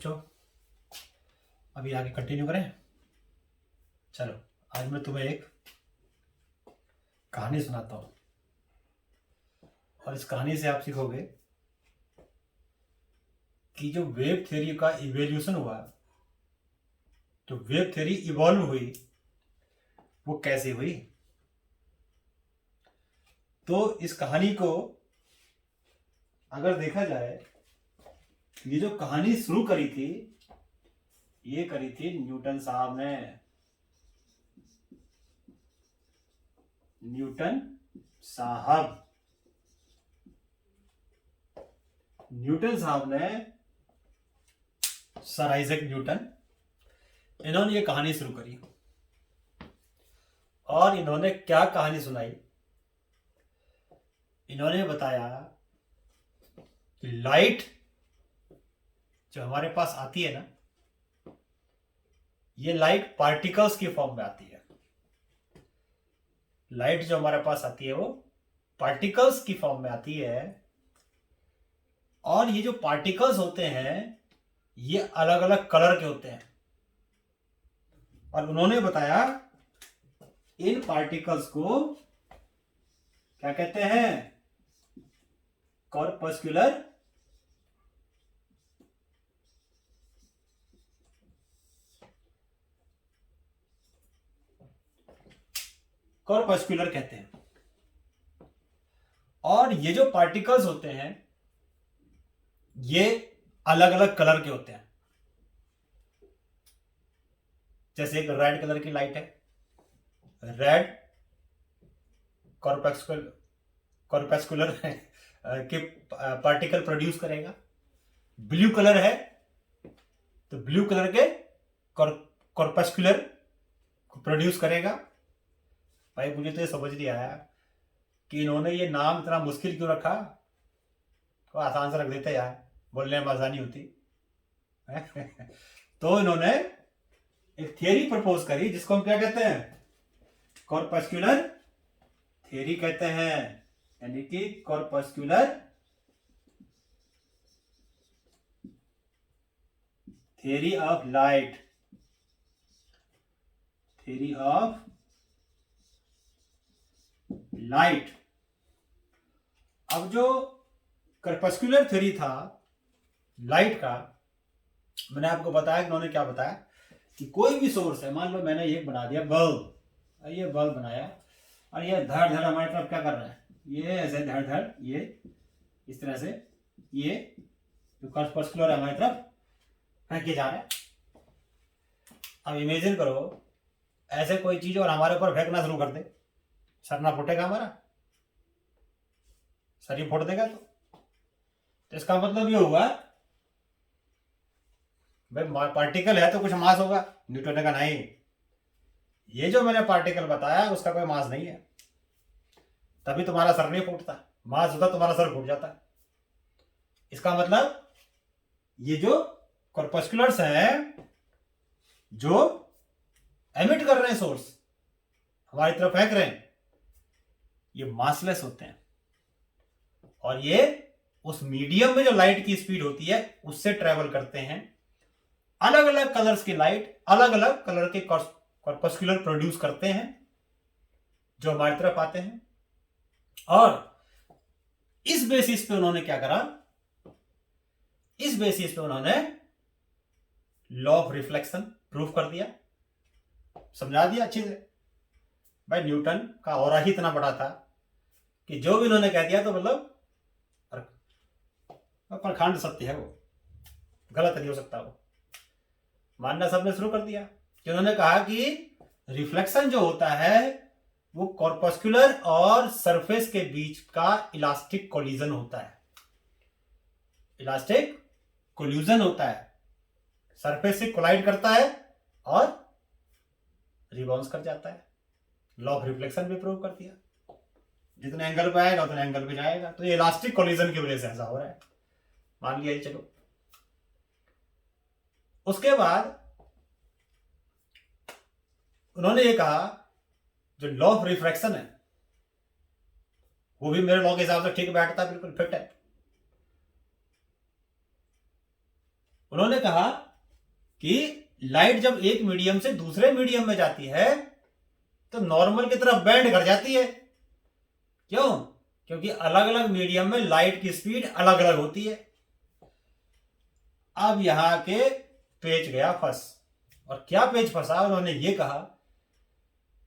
बच्चों, अभी आगे कंटिन्यू करें। चलो, आज मैं तुम्हें एक कहानी सुनाता हूँ और इस कहानी से आप सीखोगे कि जो वेब थ्योरी का इवोल्यूशन हुआ, जो वेब थ्योरी इवॉल्व हुई, वो कैसे हुई। तो इस कहानी को अगर देखा जाए, ये जो कहानी शुरू करी थी, ये करी थी न्यूटन साहब ने। न्यूटन साहब ने, सर आइजैक न्यूटन, इन्होंने ये कहानी शुरू करी। और इन्होंने क्या कहानी सुनाई? इन्होंने बताया कि लाइट जो हमारे पास आती है ना, ये लाइट पार्टिकल्स की फॉर्म में आती है। लाइट जो हमारे पास आती है वो पार्टिकल्स की फॉर्म में आती है। और ये जो पार्टिकल्स होते हैं, ये अलग अलग कलर के होते हैं। और उन्होंने बताया इन पार्टिकल्स को क्या कहते हैं? कॉर्पस्कुलर कहते हैं। और ये जो पार्टिकल्स होते हैं, ये अलग अलग कलर के होते हैं। जैसे एक रेड कलर की लाइट है, रेड कॉर्पस्कुलर के पार्टिकल प्रोड्यूस करेगा। ब्लू कलर है तो ब्लू कलर के कॉर्पस्कुलर प्रोड्यूस करेगा। भाई, मुझे तो ये समझ नहीं आया कि इन्होंने ये नाम इतना मुश्किल क्यों रखा। तो आसान से रख देते यार, बोलने में आसानी होती। तो इन्होंने एक थियरी प्रपोज करी जिसको हम क्या कहते हैं? कॉर्पस्कुलर थियरी कहते हैं। यानी कि corpuscular theory of light. Theory of light. अब जो कॉर्पस्कुलर थ्योरी था लाइट का, मैंने आपको बताया कि उन्होंने क्या बताया कि कोई भी सोर्स है, मान लो मैंने ये बना दिया बल्ब, ये बल्ब बनाया और ये धड़ धड़ हमारी तरफ क्या कर रहा है? ये ऐसे धड़ धड़, ये इस तरह से, ये जो कॉर्पस्कुलर है हमारी तरफ फेंके जा रहे हैं। अब इमेजिन करो ऐसे कोई चीज और हमारे ऊपर फेंकना शुरू कर दे, सर ना फूटेगा हमारा? सर ही फोड़ देगा। तो इसका मतलब ये हुआ भाई पार्टिकल है तो कुछ मास होगा। न्यूटन ने कहा नहीं, ये जो मैंने पार्टिकल बताया उसका कोई मास नहीं है, तभी तुम्हारा सर नहीं फूटता। मास होता तुम्हारा सर फूट जाता। इसका मतलब ये जो कॉर्पस्कुलर्स हैं, जो एमिट कर रहे हैं सोर्स, हमारी तरफ फेंक रहे हैं, ये मासलेस होते हैं। और ये उस मीडियम में जो लाइट की स्पीड होती है उससे ट्रेवल करते हैं। अलग अलग कलर्स की लाइट अलग अलग कलर के कॉर्पस्कुलर प्रोड्यूस करते हैं जो हमारी तरफ आते हैं। और इस बेसिस पे उन्होंने क्या करा? इस बेसिस पे उन्होंने लॉ ऑफ रिफ्लेक्शन प्रूव कर दिया, समझा दिया अच्छे से। भाई, न्यूटन का ऑरा ही इतना बड़ा था कि जो भी उन्होंने कह दिया तो मतलब प्रखंड सत्य है, वो गलत नहीं हो सकता। वो मानना सबने शुरू कर दिया कि उन्होंने कहा कि रिफ्लेक्शन जो होता है वो कॉर्पस्कुलर और सरफेस के बीच का इलास्टिक कोलिजन होता है। इलास्टिक कोल्यूजन होता है, सरफेस से कोलाइड करता है और रिबाउंस कर जाता है। लॉ ऑफ रिफ्लेक्शन भी प्रूव कर दिया, जितने एंगल पे आएगा उतने एंगल पे जाएगा। तो ये इलास्टिक कोलिजन की वजह से ऐसा हो रहा है, मान लिया। चलो, उसके बाद उन्होंने ये कहा जो लॉ ऑफ रिफ्रैक्शन है वो भी मेरे लॉ के हिसाब से ठीक बैठता है, बिल्कुल फिट है। उन्होंने कहा कि लाइट जब एक मीडियम से दूसरे मीडियम में जाती है तो नॉर्मल की तरफ बेंड कर जाती है। क्यों? क्योंकि अलग अलग मीडियम में लाइट की स्पीड अलग अलग होती है। अब यहां के पेच गया फंस। और क्या पेच फंसा? उन्होंने ये कहा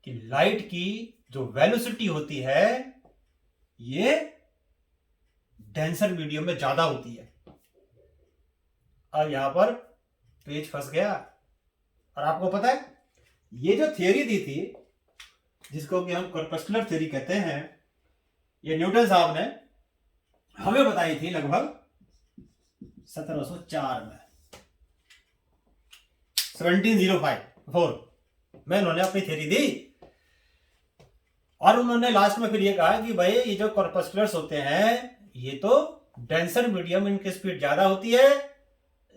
कि लाइट की जो वेलोसिटी होती है ये डेंसर मीडियम में ज्यादा होती है। अब यहां पर पेच फंस गया। और आपको पता है ये जो थियरी दी थी जिसको कि हम कॉर्पस्कुलर थ्योरी कहते हैं, ये न्यूटन साहब ने हमें बताई थी लगभग 1704 में, 1704 में उन्होंने अपनी थ्योरी दी। और उन्होंने लास्ट में फिर ये कहा कि भाई ये जो कॉर्पस्कुलर्स होते हैं ये तो डेंसर मीडियम इनकी स्पीड ज्यादा होती है,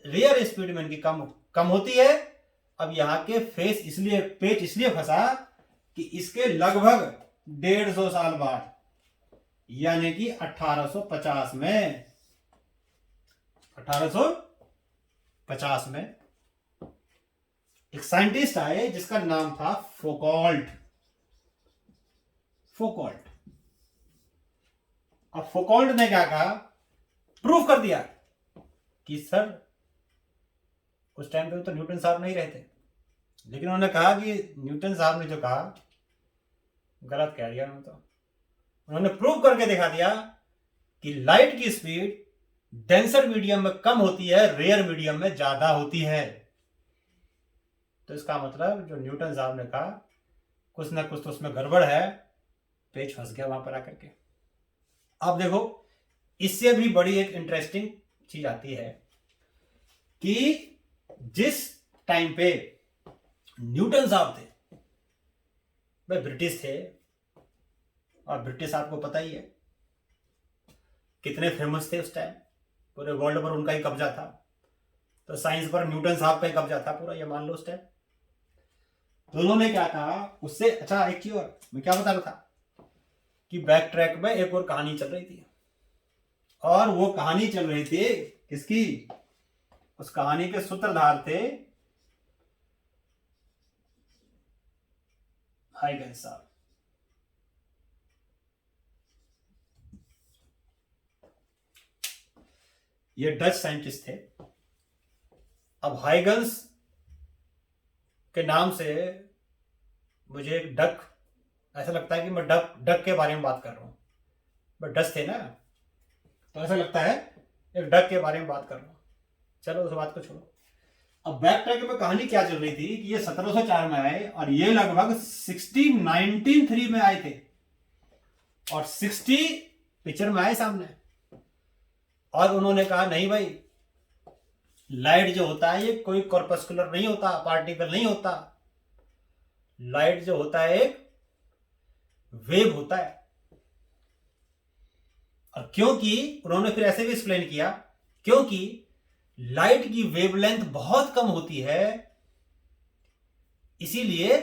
रेयर स्पीड में इनकी कम कम होती है। अब यहाँ के पेच इसलिए फंसा कि इसके लगभग 150 साल बाद यानी कि 1850 में एक साइंटिस्ट आए जिसका नाम था फोकॉल्ट। अब फोकॉल्ट ने क्या कहा? प्रूफ कर दिया कि सर उस टाइम पे तो न्यूटन साहब नहीं रहते, लेकिन उन्होंने कहा कि न्यूटन साहब ने जो कहा गलत कह दिया। उन्होंने प्रूव करके दिखा दिया कि लाइट की स्पीड डेंसर मीडियम में कम होती है, रेयर मीडियम में ज्यादा होती है। तो इसका मतलब जो न्यूटन साहब ने कहा कुछ ना कुछ तो उसमें गड़बड़ है, पेच फंस गया वहां पर आकर के। अब देखो इससे भी बड़ी एक इंटरेस्टिंग चीज आती है कि जिस टाइम पे न्यूटन साहब थे वे ब्रिटिश थे, और ब्रिटिश आपको पता ही है कितने फेमस थे उस टाइम, पूरे वर्ल्ड पर उनका ही कब्जा था। तो साइंस पर न्यूटन साहब का ही कब्जा था पूरा, ये मान लो उस टाइम। तो उन्होंने क्या कहा उससे, अच्छा एक चीज और मैं क्या बता रहा था कि बैक ट्रैक में एक और कहानी चल रही थी, और वो कहानी चल रही थी किसकी? उस कहानी के सूत्रधार थे हाइगन्स साहब। ये डच साइंटिस्ट थे। अब हाइगन्स के नाम से मुझे एक डक, ऐसा लगता है कि मैं डक के बारे में बात कर रहा हूं, बट डच थे ना, तो ऐसा लगता है एक डक के बारे में बात कर रहा हूं। चलो उस बात को छोड़ो। अब बैक ट्रैक में कहानी क्या चल रही थी कि ये 1704 में आए और ये लगभग 1903 में आए थे, और 60 पिक्चर में आए सामने। और उन्होंने कहा नहीं भाई, लाइट जो होता है ये कोई कॉर्पस्कुलर नहीं होता, पार्टिकल नहीं होता, लाइट जो होता है एक वेव होता है। और क्योंकि उन्होंने फिर ऐसे भी एक्सप्लेन किया, क्योंकि लाइट की वेवलेंथ बहुत कम होती है, इसीलिए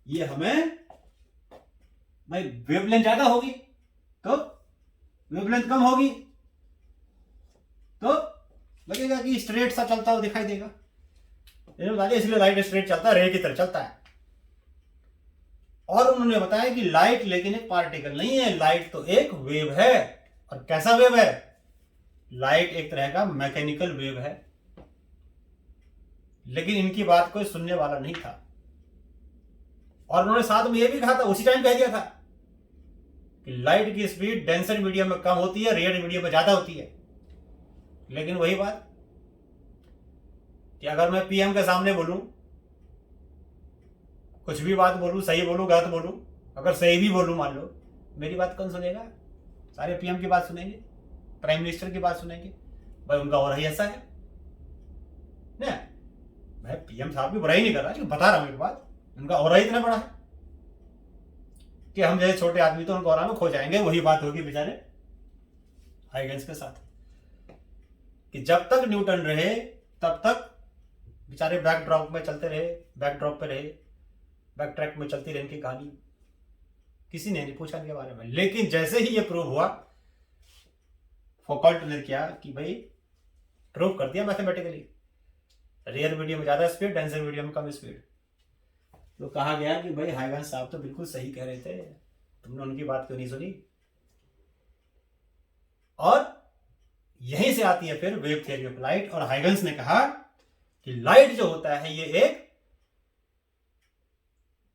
ये हमें, भाई वेवलेंथ ज्यादा होगी तो वेवलेंथ कम होगी तो लगेगा कि स्ट्रेट सा चलता हुआ दिखाई देगा, इसलिए लाइट स्ट्रेट चलता है, रे की तरह चलता है। और उन्होंने बताया कि लाइट लेकिन एक पार्टिकल नहीं है, लाइट तो एक वेव है। और कैसा वेव है? लाइट एक तरह का मैकेनिकल वेव है। लेकिन इनकी बात कोई सुनने वाला नहीं था। और उन्होंने साथ में यह भी कहा था, उसी टाइम कह दिया था कि लाइट की स्पीड डेंसर मीडियम में कम होती है, रेयर मीडियम में ज्यादा होती है। लेकिन वही बात कि अगर मैं पीएम के सामने बोलूं, कुछ भी बात बोलूं, सही बोलूं गलत बोलूं, अगर सही भी बोलूं मान लो, मेरी बात कौन सुनेगा? सारे पीएम की बात सुनेंगे, प्राइम मिनिस्टर की बात सुनेंगे। भाई उनका और ही ऐसा है ना। मैं पीएम साहब की बुराई नहीं कर रहा, बता रहा हूं एक बात, उनका और इतना बड़ा है कि हम जैसे छोटे आदमी तो उनको और में खो जाएंगे। वही बात होगी बेचारे हाइगन्स के साथ कि जब तक न्यूटन रहे तब तक बेचारे बैकड्रॉप में चलते रहे, बैकड्रॉप पे रहे, बैक ट्रैक में चलती रही इनकी कहानी, किसी ने नहीं पूछा इनके बारे में। लेकिन जैसे ही ये प्रूव हुआ, फोकॉल्ट ने किया कि भाई प्रूव कर दिया मैथमेटिकली। रेयर मीडियम में ज्यादा स्पीड, डेंसर मीडियम में कम स्पीड। तो कहा गया कि भाई हाइगन्स साहब तो बिल्कुल सही कह रहे थे, तुमने उनकी बात क्यों नहीं सुनी। और यहीं से आती है फिर वेव थियरी ऑफ लाइट। और हाइगन्स ने कहा कि लाइट जो होता है ये एक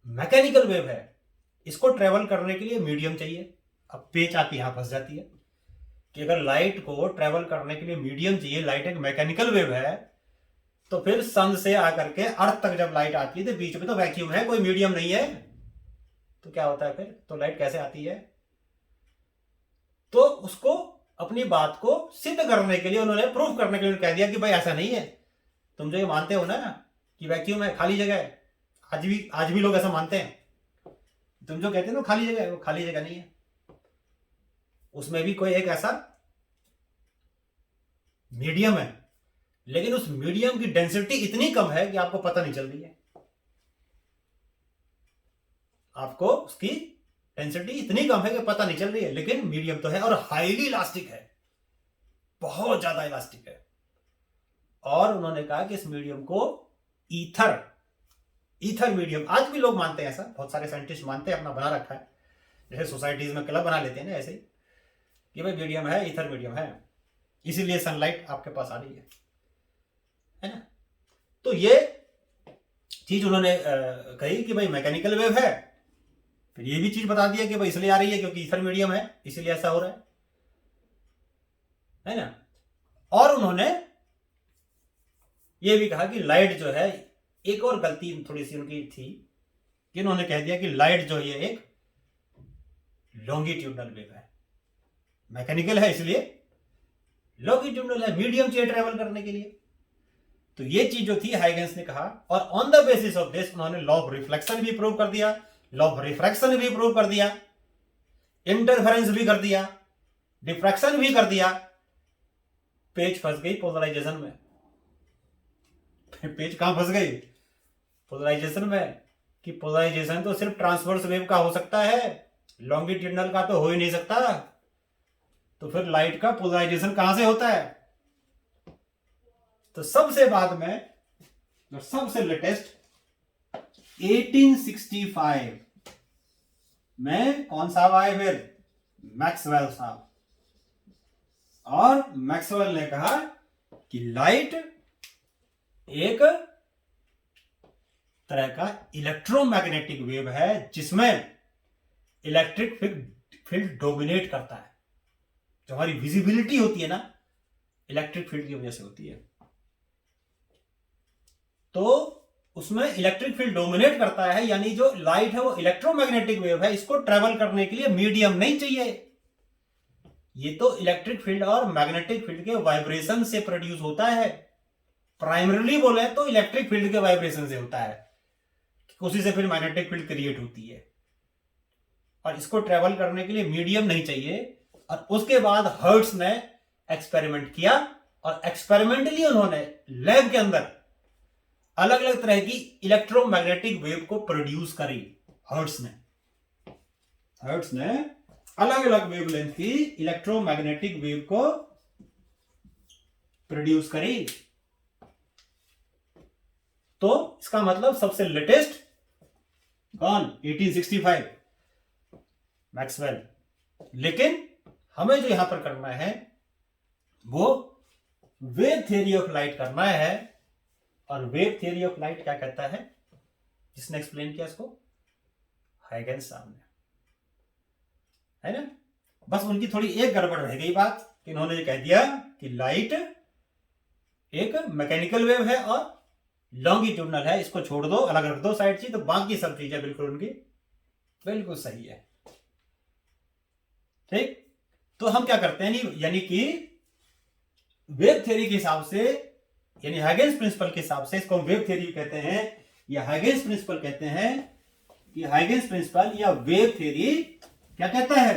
मैकेनिकल वेव है, इसको ट्रेवल करने के लिए मीडियम चाहिए। अब पेच आती यहां फंस जाती है कि अगर लाइट को ट्रेवल करने के लिए मीडियम चाहिए, लाइट एक मैकेनिकल वेव है, तो फिर सन से आकर के अर्थ तक जब लाइट आती है तो बीच में तो वैक्यूम है, कोई मीडियम नहीं है, तो क्या होता है फिर, तो लाइट कैसे आती है। तो उसको अपनी बात को सिद्ध करने के लिए उन्होंने, प्रूफ करने के लिए कह दिया कि भाई ऐसा नहीं है, तुम जो ये मानते हो ना कि वैक्यूम है, खाली जगह है, आज भी लोग ऐसा मानते हैं, तुम जो कहते हो ना खाली जगह है, वो खाली जगह नहीं है, उसमें भी कोई एक ऐसा मीडियम है, लेकिन उस मीडियम की डेंसिटी इतनी कम है कि आपको पता नहीं चल रही है, आपको उसकी डेंसिटी इतनी कम है कि पता नहीं चल रही है, लेकिन मीडियम तो है और हाईली इलास्टिक है, बहुत ज्यादा इलास्टिक है। और उन्होंने कहा कि इस मीडियम को ईथर मीडियम, आज भी लोग मानते हैं ऐसा, बहुत सारे साइंटिस्ट मानते हैं, अपना बना रखा है, जैसे सोसाइटीज में क्लब बना लेते हैं ना, ऐसे ही कि भाई मीडियम है, ईथर मीडियम है, इसीलिए सनलाइट आपके पास आ रही है ना। तो ये चीज उन्होंने कही कि भाई मैकेनिकल वेव है, फिर ये भी चीज बता दिया कि भाई इसलिए आ रही है क्योंकि ईथर मीडियम है, इसीलिए ऐसा हो रहा है ना। और उन्होंने ये भी कहा कि लाइट जो है, एक और गलती थोड़ी सी उनकी थी कि उन्होंने कह दिया कि लाइट जो है एक लॉन्गिट्यूडनल वेव है, मैकेनिकल है इसलिए लॉन्गिट्यूडनल है, मीडियम चाहिए ट्रेवल करने के लिए। तो ये चीज जो थी हाइगन्स ने कहा, और on the basis of this उन्होंने लॉ ऑफ रिफ्लेक्शन भी प्रूव कर दिया, लॉ ऑफ रिफ्रैक्शन भी प्रूव कर दिया, इंटरफेरेंस भी कर दिया, डिफ्रैक्शन भी कर दिया। पेज फंस गई पोलराइजेशन में। पेज कहां फंस गई, पोलराइजेशन में, कि पोलराइजेशन तो सिर्फ ट्रांसवर्स वेव का हो सकता है, लॉन्गिट्यूडनल का तो हो ही नहीं सकता, तो फिर लाइट का पोलराइजेशन कहां से होता है। तो सबसे बाद में जो सबसे लेटेस्ट 1865 में कौन साहब आए फिर, मैक्सवेल साहब। और मैक्सवेल ने कहा कि लाइट एक तरह का इलेक्ट्रोमैग्नेटिक वेव है जिसमें इलेक्ट्रिक फील्ड डोमिनेट करता है। जो हमारी विजिबिलिटी होती है ना, इलेक्ट्रिक फील्ड की वजह से होती है, तो उसमें इलेक्ट्रिक फील्ड डोमिनेट करता है, यानी जो लाइट है वो इलेक्ट्रोमैग्नेटिक वेव है, इसको ट्रेवल करने के लिए मीडियम नहीं चाहिए, ये तो इलेक्ट्रिक फील्ड और मैग्नेटिक फील्ड के वाइब्रेशन से प्रोड्यूस होता है। प्राइमरीली बोले तो इलेक्ट्रिक फील्ड के वाइब्रेशन से होता है, उसी से फिर मैग्नेटिक फील्ड क्रिएट होती है, और इसको ट्रेवल करने के लिए मीडियम नहीं चाहिए। और उसके बाद हर्ट्ज ने एक्सपेरिमेंट किया, और एक्सपेरिमेंटली उन्होंने लैब के अंदर अलग अलग तरह की इलेक्ट्रोमैग्नेटिक वेव को प्रोड्यूस करी। हर्ट्ज ने अलग अलग वेवलेंथ की इलेक्ट्रोमैग्नेटिक वेव को प्रोड्यूस करी। तो इसका मतलब सबसे लेटेस्ट कौन, 1865 मैक्सवेल। लेकिन हमें जो यहां पर करना है वो वेव थ्योरी ऑफ लाइट करना है। और वेव थ्योरी ऑफ लाइट क्या कहता है, जिसने एक्सप्लेन किया इसको, हाइगन्स साहब ने, है ना। बस उनकी थोड़ी एक गड़बड़ रह गई बात कि इन्होंने ये कह दिया कि लाइट एक मैकेनिकल वेव है और लॉन्गिट्यूडनल है, इसको छोड़ दो, अलग रख दो साइड से, तो बाकी सब चीजें बिल्कुल उनकी बिल्कुल सही है। ठीक, तो हम क्या करते हैं, यानी कि वेव थ्योरी के हिसाब से, यानी हाइगन्स प्रिंसिपल के हिसाब से, इसको हम वेव थ्योरी कहते हैं या हाइगन्स प्रिंसिपल कहते हैं, कि हाइगन्स प्रिंसिपल या वेव थ्योरी क्या कहता है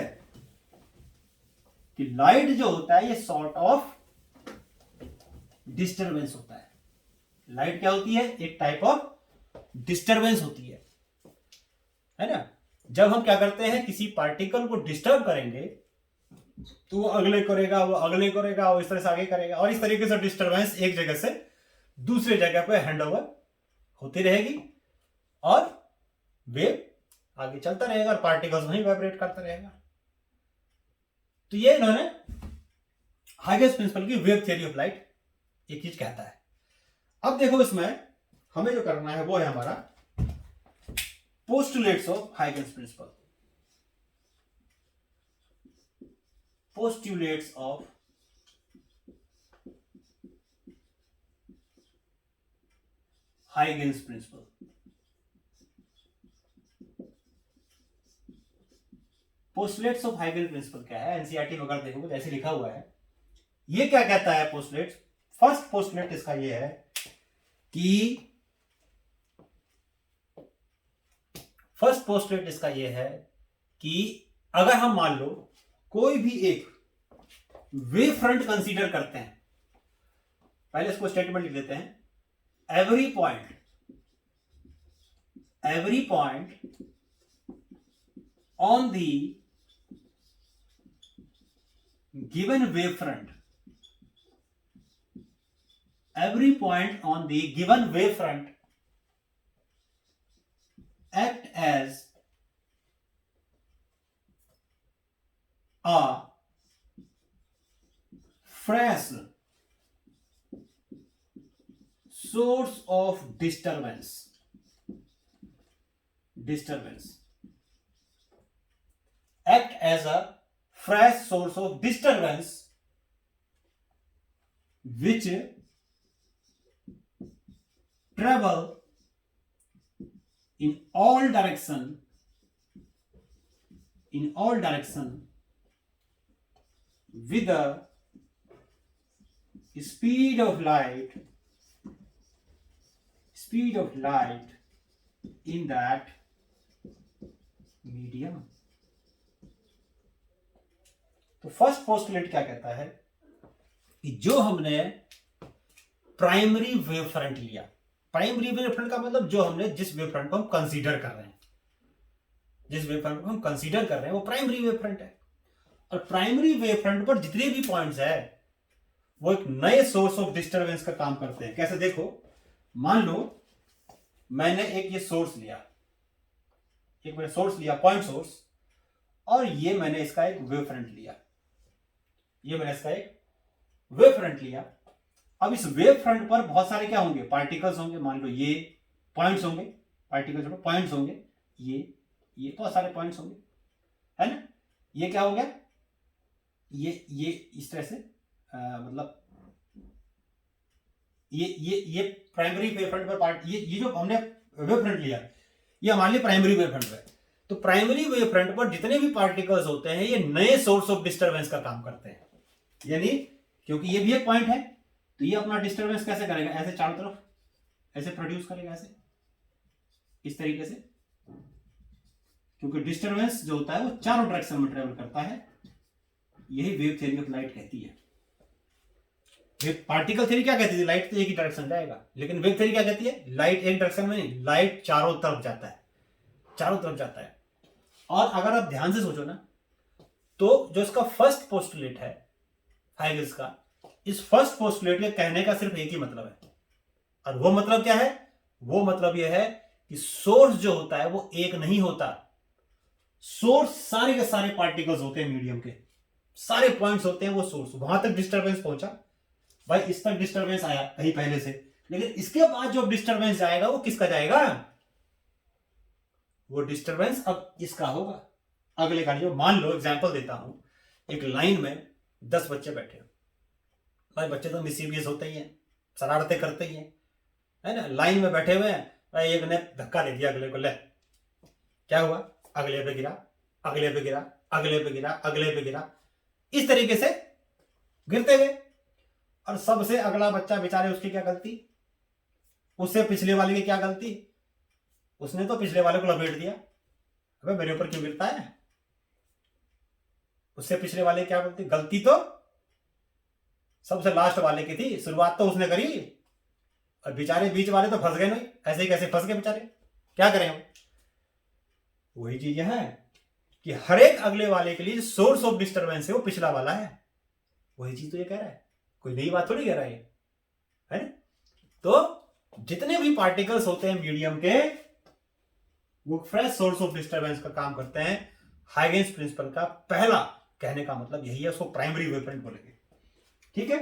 कि लाइट जो होता है ये सॉर्ट ऑफ डिस्टरबेंस होता है। लाइट क्या होती है, एक टाइप ऑफ डिस्टरबेंस होती है ना। जब हम क्या करते हैं, किसी पार्टिकल को डिस्टर्ब करेंगे तो वो अगले करेगा, वो अगले करेगा, वो इस तरह से आगे करेगा, और इस तरीके से डिस्टरबेंस एक जगह से दूसरे जगह पे हैंड ओवर होती रहेगी और वेव आगे चलता रहेगा और पार्टिकल्स वहीं वाइब्रेट करता रहेगा। तो ये इन्होंने हाइगेंस प्रिंसिपल की वेव थ्योरी ऑफ लाइट एक चीज कहता है। अब देखो इसमें हमें जो करना है वो है हमारा postulates of Huygens principle. Postulates of Huygens principle. Postulates of Huygens principle क्या है? एनसीईआरटी वगैरह देखोगे तो ऐसे लिखा हुआ है। ये क्या कहता है पोस्टुलेट्स? फर्स्ट पोस्टुलेट इसका ये है कि अगर हम मान लो कोई भी एक वेव फ्रंट कंसीडर करते हैं, पहले इसको स्टेटमेंट लिख देते हैं, every point on the given wave front, every point on the given wavefront act as a fresh source of disturbance act as a fresh source of disturbance which travel in all direction with the speed of light in that medium। तो first postulate क्या कहता है कि जो हमने primary wave front लिया, primary wave front का मतलब जो हमने जिस वेव फ्रंट को हम कंसीडर कर रहे हैं, वो प्राइमरी वेव फ्रंट है। और प्राइमरी वेव फ्रंट पर जितने भी पॉइंट्स है वो एक नए सोर्स ऑफ डिस्टरबेंस का काम करते हैं। कैसे? देखो, मान लो मैंने एक ये सोर्स लिया, पॉइंट सोर्स, और ये मैंने इसका एक वेव फ्रंट लिया। अब इस वेव फ्रंट पर बहुत सारे क्या होंगे? पार्टिकल्स होंगे। मान लो ये पॉइंट्स होंगे, पॉइंट्स होंगे, ये बहुत सारे पॉइंट्स होंगे, है ना। ये क्या हो गया? ये इस तरह से मतलब ये प्राइमरी वेव फ्रंट पर पार्ट, ये जो हमने वेव फ्रंट लिया ये हमारे लिए प्राइमरी वेव फ्रंट है। तो प्राइमरी वेव फ्रंट पर जितने भी पार्टिकल्स होते हैं ये नए सोर्स ऑफ डिस्टरबेंस का काम करते हैं। यानी क्योंकि ये भी एक पॉइंट है तो ये अपना डिस्टरबेंस कैसे करेगा? ऐसे चारों तरफ ऐसे प्रोड्यूस करेगा, ऐसे इस तरीके से, क्योंकि डिस्टरबेंस जो होता है वो चारों डायरेक्शन में ट्रेवल करता है। यही वेव थ्योरी ऑफ लाइट कहती है। पार्टिकल थ्योरी क्या कहती थी? लाइट तो एक ही डायरेक्शन जाएगा, लेकिन वेव थ्योरी क्या कहती है? लाइट एक डायरेक्शन में नहीं, लाइट चारों तरफ जाता है। और अगर आप ध्यान से सोचो ना, तो जो इसका फर्स्ट पोस्टुलेट है हाइगेंस का, इस फर्स्ट पोस्टुलेट के कहने का सिर्फ एक ही मतलब है, और वो मतलब क्या है? वो मतलब यह है कि सोर्स जो होता है वो एक नहीं होता। सोर्स सारे के सारे पार्टिकल्स होते हैं, मीडियम के सारे पॉइंट्स होते हैं, वो सोर्स। वहां तक डिस्टरबेंस पहुंचा भाई, इस तक डिस्टरबेंस आया कहीं पहले से, लेकिन इसके बाद जो डिस्टरबेंस जाएगा वो किसका जाएगा? वो डिस्टरबेंस अब इसका होगा, अगले का। जो मान लो एग्जांपल देता हूं, एक लाइन में 10 बच्चे बैठे हो भाई, बच्चे तो मिसबिहेव होते ही हैं, शरारतें करते ही हैं, है ना। लाइन में बैठे हुए हैं भाई, एक ने धक्का दे दिया अगले को, ले क्या हुआ? अगले पे गिरा, अगले पे गिरा, अगले पे गिरा, अगले पे गिरा, इस तरीके से गिरते गए। और सबसे अगला बच्चा बेचारे, उसकी क्या गलती? उससे पिछले वाले की क्या गलती? उसने तो पिछले वाले को लपेट दिया, अबे मेरे ऊपर क्यों गिरता है? उससे पिछले वाले की क्या गलती? गलती तो सबसे लास्ट वाले की थी, शुरुआत तो उसने करी, और बेचारे बीच वाले तो फंस गए। नहीं ऐसे ही कैसे फंस गए बेचारे, क्या करें हम? वही चीज है कि हर एक अगले वाले के लिए जो सोर्स ऑफ डिस्टरबेंस है वो पिछला वाला है। वही चीज तो ये कह रहा है, कोई नई बात थोड़ी कह रहा है ना। तो जितने भी पार्टिकल्स होते हैं मीडियम के, वो फ्रेश सोर्स ऑफ डिस्टरबेंस का काम करते हैं। हाइगेंस प्रिंसिपल का पहला कहने का मतलब यही है, उसको प्राइमरी वेवफ्रंट बोलेंगे, ठीक है,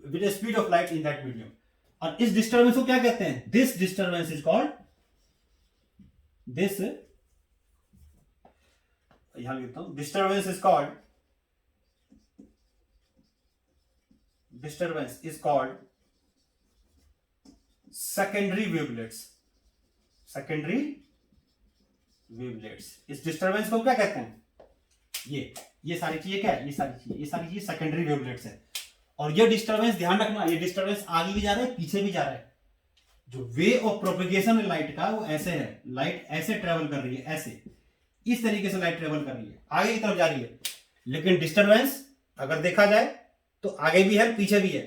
with speed of light in that medium. और इस डिस्टरबेंस को क्या कहते हैं? This disturbance is called, this यहां लिखता हूं, disturbance is called secondary wavelets. Secondary wavelets, इस डिस्टरबेंस को क्या कहते हैं? ये सारी चीजें क्या है? ये सारी चीजें सेकेंडरी वेवलेट्स है। और ये डिस्टरबेंस ध्यान रखना, ये डिस्टरबेंस आगे भी जा रहा है, पीछे भी जा रहा है। जो वे ऑफ प्रोपेगेशन है लाइट का, वो ऐसे है, लाइट ऐसे ट्रेवल कर रही है, ऐसे इस तरीके से लाइट ट्रेवल कर रही है, आगे की तरफ जा रही है। लेकिन डिस्टरबेंस अगर देखा जाए तो आगे भी है, पीछे भी है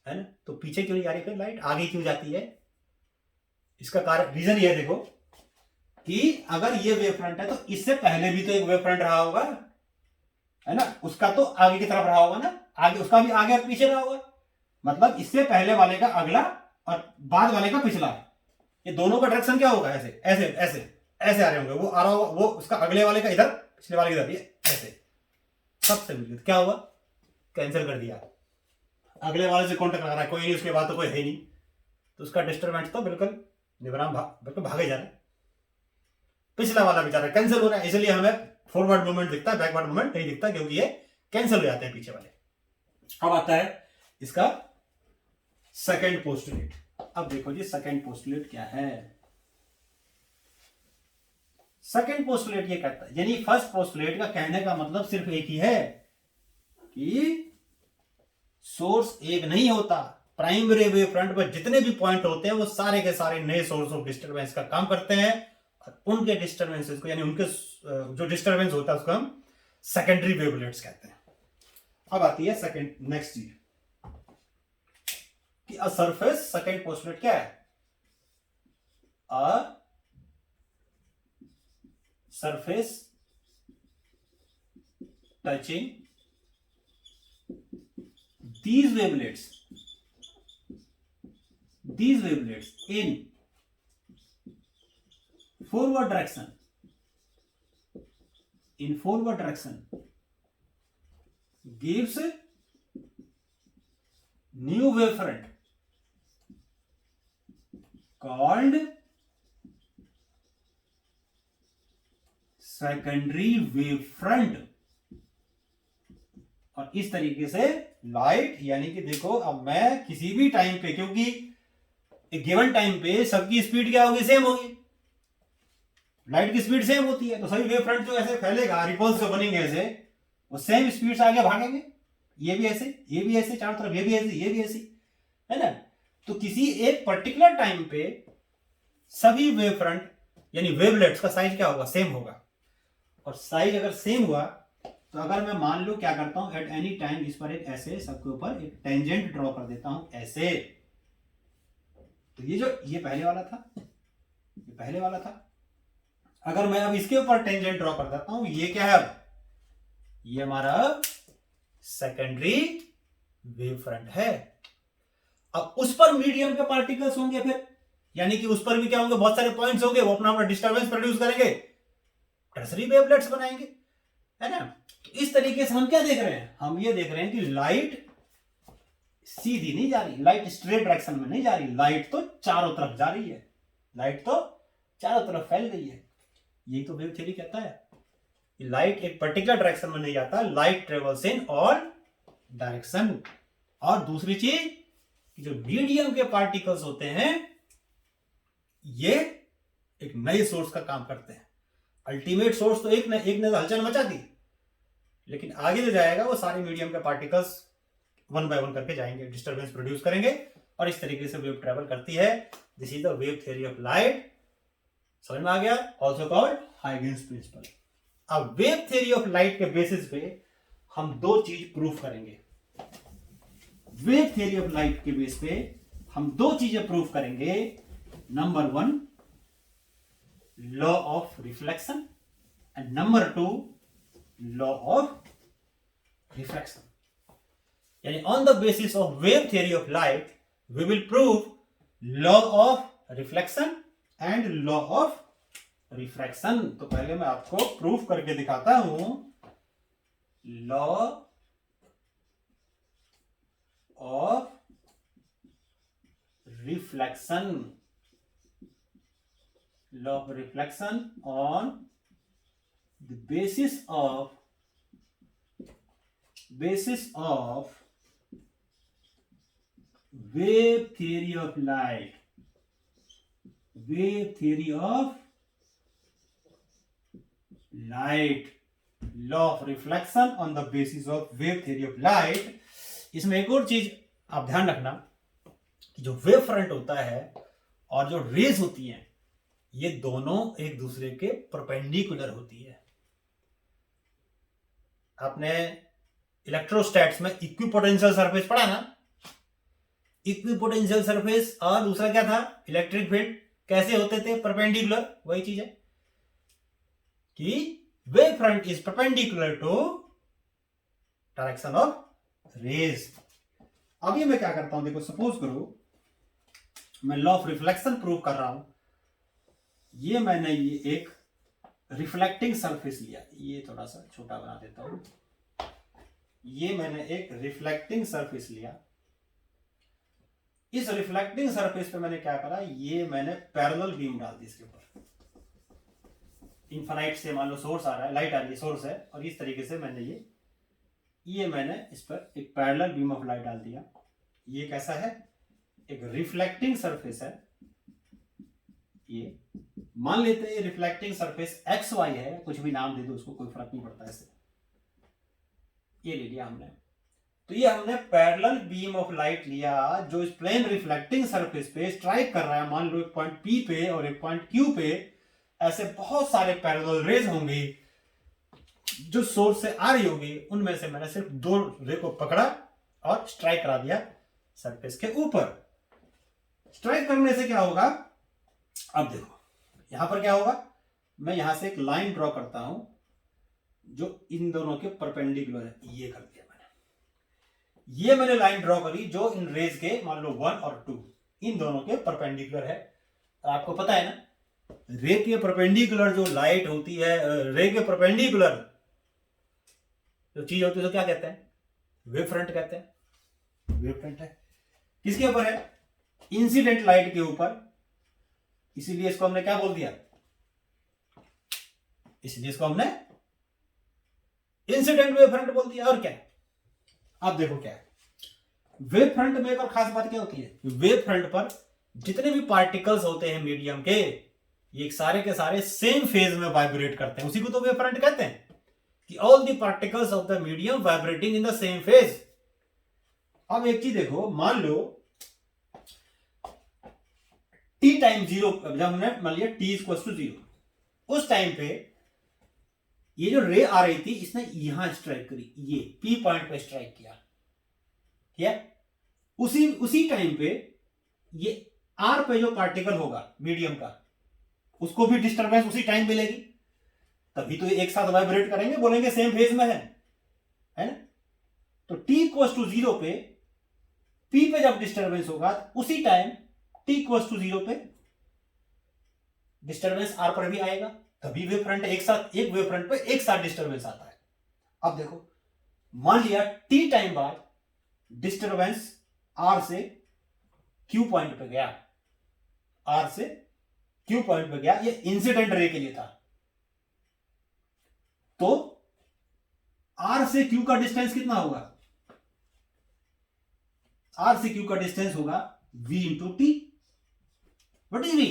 ना। तो पीछे क्यों नहीं जा रही फिर लाइट, आगे क्यों जाती है? इसका कारण, रीजन ये देखो कि अगर ये वेव फ्रंट है तो इससे पहले भी तो एक वेव फ्रंट रहा होगा, है ना। उसका तो आगे की तरफ रहा होगा ना, आगे उसका भी आगे और पीछे रहा होगा। मतलब इससे पहले वाले का अगला और बाद वाले का पिछला, ये दोनों का डायरेक्शन क्या होगा? ऐसे ऐसे ऐसे ऐसे आ रहे होंगे। वो आ रहा होगा, वो उसका अगले वाले का इधर, पिछले वाले इधर, ये ऐसे सबसे मिलकर क्या हुआ? कैंसिल कर दिया। अगले वाले से कॉन्टेक्ट लगा रहा है, कोई नहीं, उसके बाद तो कोई है नहीं, तो उसका डिस्टरबेंस तो बिल्कुल निबराम बिल्कुल भागे जा रहा है। पिछला वाला बेचारा कैंसिल हो रहा है, इसलिए हमें फॉरवर्ड मूवमेंट दिखता है, बैकवर्ड मूवमेंट नहीं दिखता, क्योंकि ये कैंसिल हो जाते हैं पीछे वाले। अब आता है इसका सेकंड पोस्टुलेट। अब देखो जी सेकंड पोस्टुलेट क्या है। सेकंड पोस्टुलेट ये कहता है, यानी फर्स्ट पोस्टुलेट का कहने का मतलब सिर्फ एक ही है कि सोर्स एक नहीं होता। प्राइमरी वेव फ्रंट पर जितने भी पॉइंट होते हैं वो सारे के सारे नए सोर्स ऑफ डिस्टरबेंस का काम करते हैं, और उनके डिस्टरबेंसेस को, यानी उनके जो डिस्टरबेंस होता है उसको हम सेकेंडरी वेवलेट्स कहते हैं। अब आती है सेकंड नेक्स्ट चीज कि अ सरफेस, सेकंड पोस्टुलेट क्या है? A surface touching these wavelets in forward direction gives new wavefront called secondary wavefront। और इस तरीके से लाइट, यानी कि देखो अब मैं किसी भी टाइम पे, क्योंकि एक गिवन टाइम पे सबकी स्पीड क्या होगी? सेम होगी, लाइट की स्पीड सेम होती है, तो सभी वेव फ्रंट जो ऐसे फैलेगा, रिपल्स जो बनेंगे ऐसे, वो सेम स्पीड से आगे भागेंगे। ये भी ऐसे, ये भी ऐसे, चारों तरफ ये भी ऐसे, ये भी ऐसी, है ना। तो किसी एक पर्टिकुलर टाइम पे सभी वेव फ्रंट यानी वेवलेट्स का साइज क्या होगा? सेम होगा। और साइज अगर सेम हुआ तो अगर मैं मान लो क्या करता हूं, एट एनी टाइम इस पर एक ऐसे सबके ऊपर एक टेंजेंट ड्रॉ कर देता हूं ऐसे। तो ये पहले वाला था, ये पहले वाला था। अगर मैं अब इसके ऊपर टेंजेंट ड्रॉ कर देता हूं, ये क्या है? अब ये हमारा सेकेंडरी वेव फ्रंट है। अब उस पर मीडियम के पार्टिकल्स होंगे फिर, यानी कि उस पर भी क्या होंगे? बहुत सारे पॉइंट्स होंगे, वो अपना डिस्टर्बेंस प्रोड्यूस करेंगे, टर्सरी वेवलेट्स बनाएंगे, है ना। तो इस तरीके से हम क्या देख रहे हैं? हम ये देख रहे हैं कि लाइट सीधी नहीं जा रही, लाइट स्ट्रेट डायरेक्शन में नहीं जा रही, लाइट तो चारों तरफ जा रही है, लाइट तो चारों तरफ फैल गई है। यही तो वेव थ्योरी कहता है कि लाइट एक पर्टिकुलर डायरेक्शन में नहीं जाता, light travels in all direction. और दूसरी चीज कि जो मीडियम के पार्टिकल्स होते हैं ये एक नए सोर्स का काम करते हैं। अल्टीमेट सोर्स तो एक ने हलचल मचा दी, लेकिन आगे जो जाएगा वो सारे मीडियम के पार्टिकल्स वन बाय वन करके जाएंगे, डिस्टरबेंस प्रोड्यूस करेंगे, और इस तरीके से वेव ट्रेवल करती है। This is the wave theory of light. समझ में आ गया? Also called Huygens principle. अब वेव थ्योरी ऑफ लाइट के बेसिस पे हम दो चीज प्रूफ करेंगे। वेव थ्योरी ऑफ लाइट के बेस पे हम दो चीजें प्रूफ करेंगे। Number one, law of reflection and number 2 law of refraction. यानी on the basis of wave theory of light we will prove law of reflection and law of refraction. तो पहले मैं आपको प्रूफ करके दिखाता हूं law of reflection. Law of reflection on the basis of wave theory of light, wave theory of light, law of reflection on the basis of wave theory of light। इसमें एक और चीज आप ध्यान रखना कि जो वेव फ्रंट होता है और जो रेज होती हैं ये दोनों एक दूसरे के परपेंडिकुलर होती है। आपने इलेक्ट्रोस्टैट्स में इक्विपोटेंशियल सरफेस पढ़ा ना। इक्विपोटेंशियल सरफेस और दूसरा क्या था इलेक्ट्रिक फील्ड, कैसे होते थे परपेंडिकुलर। वही चीज है कि wave front is perpendicular to direction of rays. अब ये मैं क्या करता हूं, देखो सपोज करो मैं लॉ ऑफ रिफ्लेक्शन प्रूव कर रहा हूं। ये मैंने ये एक रिफ्लेक्टिंग सरफेस लिया, ये थोड़ा सा छोटा बना देता हूं। ये मैंने एक रिफ्लेक्टिंग सरफेस लिया। इस रिफ्लेक्टिंग सरफेस पे मैंने क्या करा, ये मैंने पैरेलल बीम डाल दी इसके ऊपर। इनफाइनाइट से मान लो सोर्स आ रहा है, लाइट आ रही है, सोर्स है, और इस तरीके से मैंने ये मैंने इस पर एक पैरेलल बीम ऑफ लाइट डाल दिया। ये कैसा है, एक रिफ्लेक्टिंग सरफेस है। ये मान लेते हैं रिफ्लेक्टिंग सरफेस एक्स वाई है, कुछ भी नाम दे दो उसको, कोई फर्क नहीं पड़ता ऐसे। ये ले लिया हमने। तो ये हमने पैरेलल बीम ऑफ लाइट लिया जो इस प्लेन रिफ्लेक्टिंग सरफेस पे स्ट्राइक कर रहा है। मान लो एक पॉइंट पी पे और एक पॉइंट क्यू पे ऐसे बहुत सारे पैरेलल रेज होंगे जो सोर्स से आ रही होगी। उनमें से मैंने सिर्फ 2 रे को पकड़ा और स्ट्राइक करा दिया सरफेस के ऊपर। स्ट्राइक करने से क्या होगा, अब देखो यहां पर क्या होगा, मैं यहां से एक लाइन ड्रॉ करता हूं जो इन दोनों के परपेंडिकुलर है। ये कर दिया मैंने, ये मैंने लाइन ड्रॉ करी जो इन रेज के मान लो 1 और 2 इन दोनों के परपेंडिकुलर है। आपको पता है ना रे के परपेंडिकुलर जो लाइट होती है, रे के परपेंडिकुलर जो चीज होती है तो क्या कहते हैं, वेव फ्रंट कहते हैं। वेव फ्रंट है किसके ऊपर है, इंसिडेंट लाइट के ऊपर। इसीलिए इसको हमने क्या बोल दिया, इसलिए इसको हमने इंसिडेंट वेव फ्रंट बोल दिया। और क्या है, अब देखो क्या है वेव फ्रंट में एक और खास बात क्या होती है, वेव फ्रंट पर जितने भी पार्टिकल्स होते हैं मीडियम के, ये सारे के सारे सेम फेज में वाइब्रेट करते हैं। उसी को तो वेव फ्रंट कहते हैं कि all the particles of the medium vibrating in the same phase. अब एक चीज देखो, मान लो टी टाइम 0, जब हमने मान लिया टी इक्वल टू 0, उस टाइम पे ये जो रे आ रही थी इसने यहां स्ट्राइक करी, ये पी पॉइंट पे स्ट्राइक किया, ठीक है। उसी टाइम पे ये आर पे जो पार्टिकल होगा मीडियम का, उसको भी डिस्टरबेंस उसी टाइम मिलेगी, तभी तो एक साथ वाइब्रेट करेंगे, बोलेंगे सेम फेज में है ना। तो टी इक्वल टू 0 पे पी पे जब डिस्टरबेंस होगा उसी टाइम टी इक्वल टू 0 पे डिस्टरबेंस आर पर भी आएगा, तभी वेव फ्रंट एक वेव फ्रंट पे एक साथ डिस्टरबेंस आता है। अब देखो मान लिया टी टाइम बाद डिस्टरबेंस आर से क्यू पॉइंट पे गया, आर से क्यू पॉइंट पे गया, ये इंसिडेंट रे के लिए था। तो आर से क्यू का डिस्टेंस कितना होगा, आर से क्यू का डिस्टेंस होगा v into t. What is v,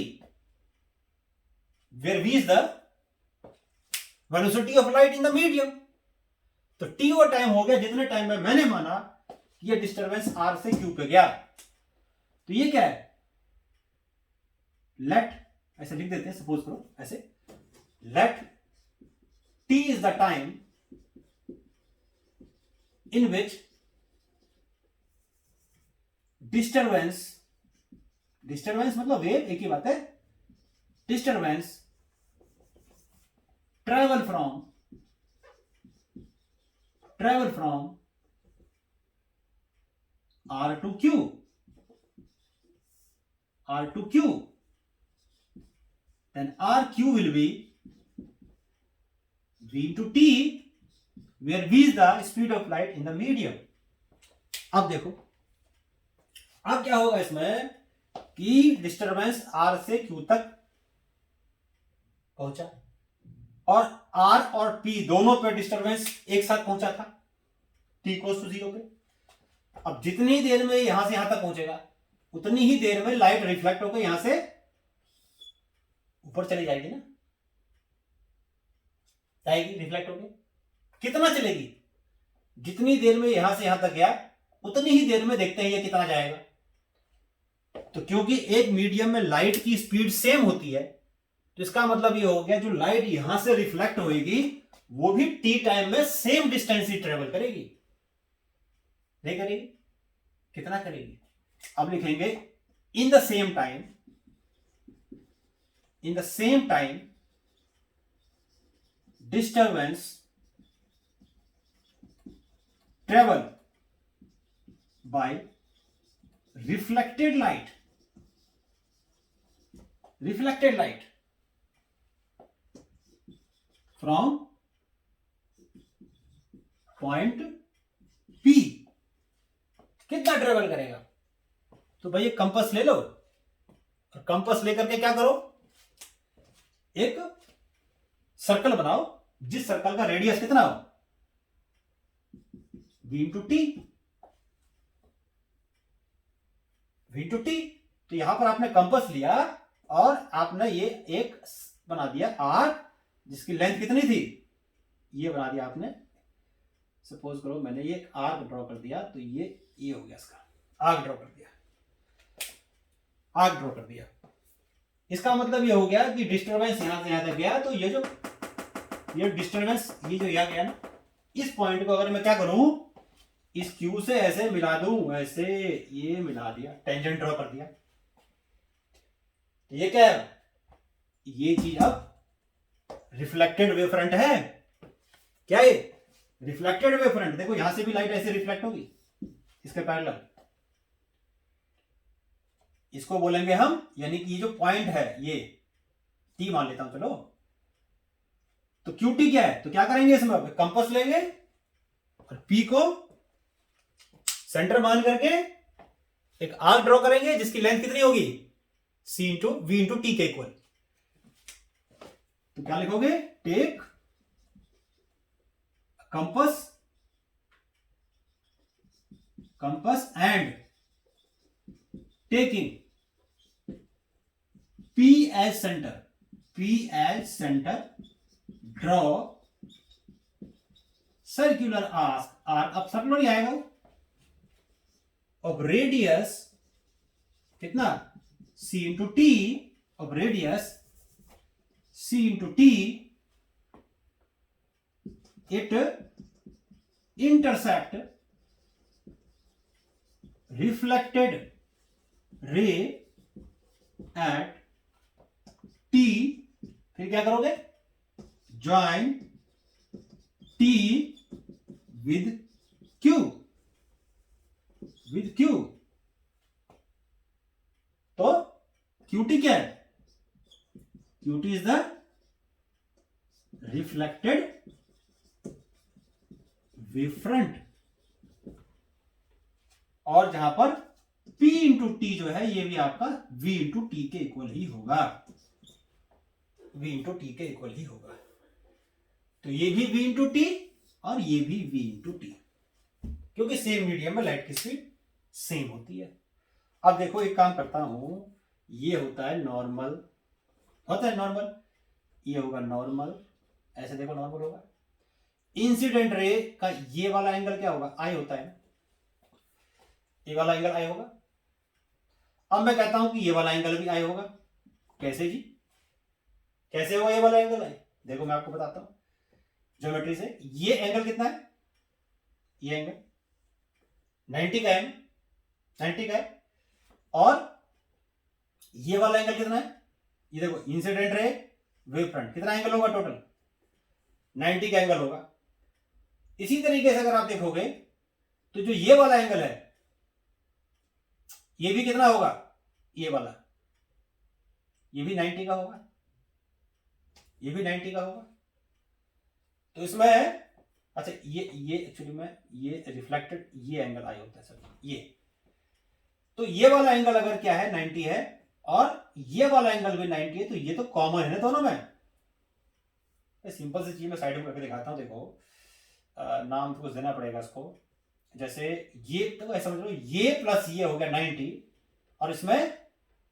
where v is the velocity of light in the medium. तो t वो टाइम हो गया जितने टाइम में मैंने माना ये डिस्टरबेंस r से q पे गया। तो ये क्या है, लेट, ऐसे लिख देते हैं, सपोज करो ऐसे, let t is the time in which disturbance मतलब वेव, एक ही बात है, disturbance travel from R to Q, then RQ will be V into T, where V is the speed of light in the medium. अब देखो, अब क्या होगा इसमें कि डिस्टरबेंस R से Q तक पहुंचा और R और P दोनों पे डिस्टरबेंस एक साथ पहुंचा था T इक्वल्स टू 0 पे। अब जितनी देर में यहां से यहां तक पहुंचेगा उतनी ही देर में लाइट रिफ्लेक्ट होकर यहां से ऊपर चली जाएगी ना, जाएगी रिफ्लेक्ट होकर। कितना चलेगी? जितनी देर में यहां से यहां तक गया उतनी ही देर में देखते हैं ये कितना जाएगा। तो क्योंकि एक मीडियम में लाइट की स्पीड सेम होती है तो इसका मतलब ये हो गया जो लाइट यहां से रिफ्लेक्ट होगी वो भी टी टाइम में सेम डिस्टेंस ही ट्रेवल करेगी, नहीं करेगी? कितना करेगी? अब लिखेंगे इन the same time disturbance travel by reflected light from point P कितना ट्रेवल करेगा? तो भाई कंपास ले लो और कंपास लेकर के क्या करो, एक सर्कल बनाओ जिस सर्कल का रेडियस कितना हो V इंटू टी। तो यहां पर आपने कंपास लिया और आपने ये एक बना दिया R जिसकी लेंथ कितनी थी, ये बना दिया आपने। सपोज करो मैंने ये आर्क ड्रॉ कर दिया तो ये हो गया, इसका आर्क ड्रॉ कर दिया। इसका मतलब ये हो गया कि डिस्टरबेंस यहां से यहां तक गया तो ये डिस्टरबेंस ये जो यहाँ गया ना, इस पॉइंट को अगर मैं क्या करूं इस Q से ऐसे मिला दूं, ऐसे ये मिला दिया, टेंजेंट ड्रॉ कर दिया। ये क्या है? ये चीज अब रिफ्लेक्टेड वेव फ्रंट है। क्या ये रिफ्लेक्टेड वेव फ्रंट? देखो यहां से भी लाइट ऐसे रिफ्लेक्ट होगी इसके पैरेलल, इसको बोलेंगे हम, यानी कि ये जो पॉइंट है ये T मान लेता हूं, चलो। तो QT क्या है? तो क्या करेंगे इसमें, कंपास लेंगे और P को सेंटर मान करके एक आर्क ड्रॉ करेंगे जिसकी लेंथ कितनी होगी C into V into T के इक्वल। तो क्या लिखोगे, take compass and taking P as center draw circular arc अब सर्कुलर ही आएगा वो, of radius कितना C into T, of radius C into T, it intersect reflected ray at T, फिर क्या करोगे, join T with Q, तो QT क्या है? QT is the reflected wave front, और जहां पर P इंटू टी जो है ये भी आपका V इंटू टी के इक्वल ही होगा, तो ये भी V इंटू टी और ये भी V इंटू टी, क्योंकि सेम मीडियम में लाइट की स्पीड सेम होती है। अब देखो एक काम करता हूं, ये होता है नॉर्मल, ये होगा नॉर्मल, ऐसे देखो नॉर्मल होगा। इंसिडेंट रे का ये वाला एंगल क्या होगा, आई होता है, ये वाला एंगल आई होगा। अब मैं कहता हूं कि ये वाला एंगल भी आई होगा। कैसे जी, कैसे होगा ये वाला एंगल आई? देखो मैं आपको बताता हूं ज्योमेट्री से। ये एंगल कितना है, ये एंगल 90 का है, 90 का है, और ये वाला एंगल कितना है, ये देखो इंसिडेंट रे वेव फ्रंट, कितना एंगल होगा टोटल 90 का एंगल होगा। इसी तरीके से अगर आप देखोगे तो जो ये वाला एंगल है ये भी कितना होगा, ये वाला, ये भी 90 का होगा, ये भी 90 का होगा। तो इसमें अच्छा ये एक्चुअली में ये रिफ्लेक्टेड ये एंगल आई होता है सर, ये तो ये वाला एंगल अगर क्या है 90 है और ये वाला एंगल भी 90 है, तो ये तो कॉमन है ना दोनों में। सिंपल सी चीज मैं साइड में करके दिखाता हूं, देखो नाम तो कुछ देना पड़ेगा इसको। जैसे ये तो ऐसा समझ लो ये प्लस ये हो गया 90 और इसमें